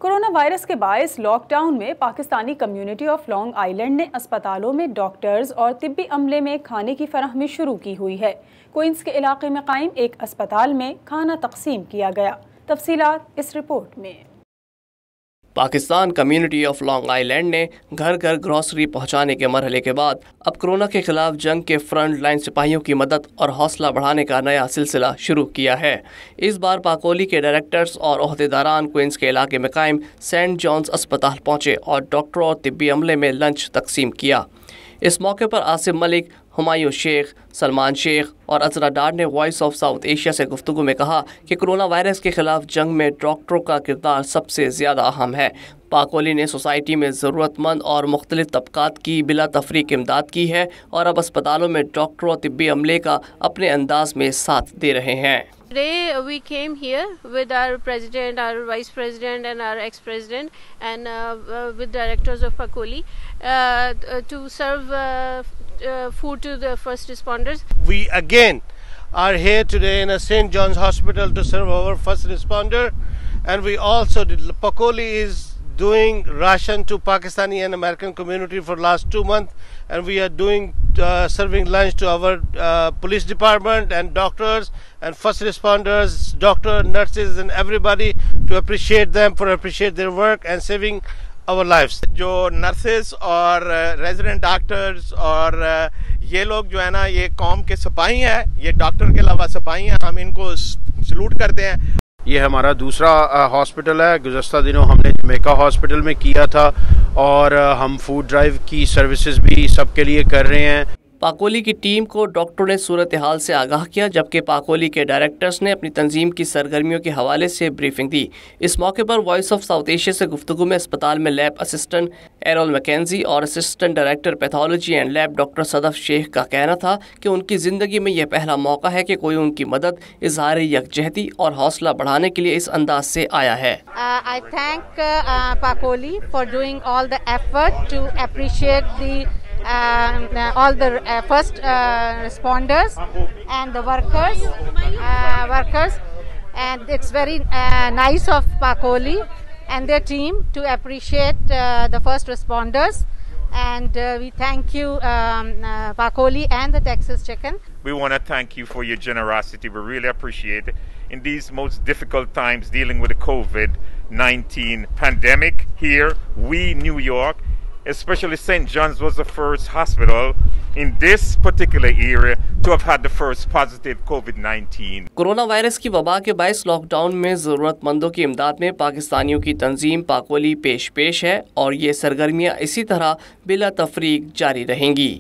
Corona virus के बायस lockdown में Pakistani community of long island ने अस्पतालों में डॉक्टर्स और तिब्बी अमले में खाने की फराहमी शुरू की हुई है। क्वींस के इलाके में कायम एक अस्पताल में खाना तकसीम किया गया। तफसीलात इस रिपोर्ट में। Pakistan community of long island ने घर घर ग्रॉसरी पहुंचाने के मरहले के बाद अब कोरोना के खिलाफ जंग के फ्रंट लाइन सिपाहियों की मदद और हौसला बढ़ाने का नया सिलसिला शुरू किया है। इस बार पाकोली के डायरेक्टर्स और ओहदेदारान क्वींस के इलाके में कायम सेंट जॉन्स अस्पताल पहुंचे और डॉक्टरों और तिब्बी अमले में लंच तकसीम किया। इस मौके पर आसिम मलिक, हुमायूं शेख, सलमान शेख और अजरा डार ने वॉइस ऑफ साउथ एशिया से गुफ्तगू में कहा कि कोरोना वायरस के खिलाफ जंग में डॉक्टरों का किरदार सबसे ज़्यादा अहम है। पाकोली ने सोसाइटी में ज़रूरतमंद और मुख्तलिफ तबकात की बिला तफरीक इमदाद की है और अब अस्पतालों में डॉक्टरों और तिब्बी अमले का अपने अंदाज में साथ दे रहे हैं। Today we came here with our president, our vice president and our ex-president and with directors of Pakoli to serve food to the first responders. We again are here today in a St. John's Hospital to serve our first responder, and we also did. Pakoli is doing ration to Pakistani and American community for last 2 months, and we are doing serving lunch to our police department and doctors and first responders, doctors, nurses and everybody to appreciate them for appreciate their work and saving our lives. जो nurses और resident doctors और ये लोग जो है ना, ये कौम के सिपाही हैं, ये डॉक्टर के अलावा सिपाही हैं, हम इनको सलूट करते हैं। ये हमारा दूसरा हॉस्पिटल है। गुज़श्ता दिनों हमने जमैका हॉस्पिटल में किया था और हम फूड ड्राइव की सर्विसेज भी सबके लिए कर रहे हैं। पाकोली की टीम को डॉक्टरों ने सूरत हाल से आगाह किया, जबकि पाकोली के डायरेक्टर्स ने अपनी तंजीम की सरगर्मियों के हवाले से ब्रीफिंग दी। इस मौके पर वॉइस ऑफ साउथ एशिया से गुफ्तगू में अस्पताल में लैब असिस्टेंट एरोल मैकेंजी और assistant director pathology and lab doctor Sadaf Shaikh का कहना था कि उनकी ज़िंदगी में यह पहला मौका है कि कोई उनकी मदद, इजहार यकजहती और हौसला बढ़ाने के लिए इस अंदाज से आया है। I thank Pakoli for doing all the effort to appreciate all the first responders and the workers, and it's very nice of Pakoli and their team to appreciate the first responders, and we thank you Pakoli and the Texas Chicken. We want to thank you for your generosity. We really appreciate it in these most difficult times dealing with the COVID-19 pandemic here. We, New York, especially St. John's, was the first hospital in this particular area to have had the first positive COVID-19. Corona virus की वबा के बायस lockdown में ज़रूरतमंदों की इमदाद में पाकिस्तानियों की तंजीम पाकोली पेश है और ये सरगर्मियाँ इसी तरह बिला तफरीक जारी रहेंगी।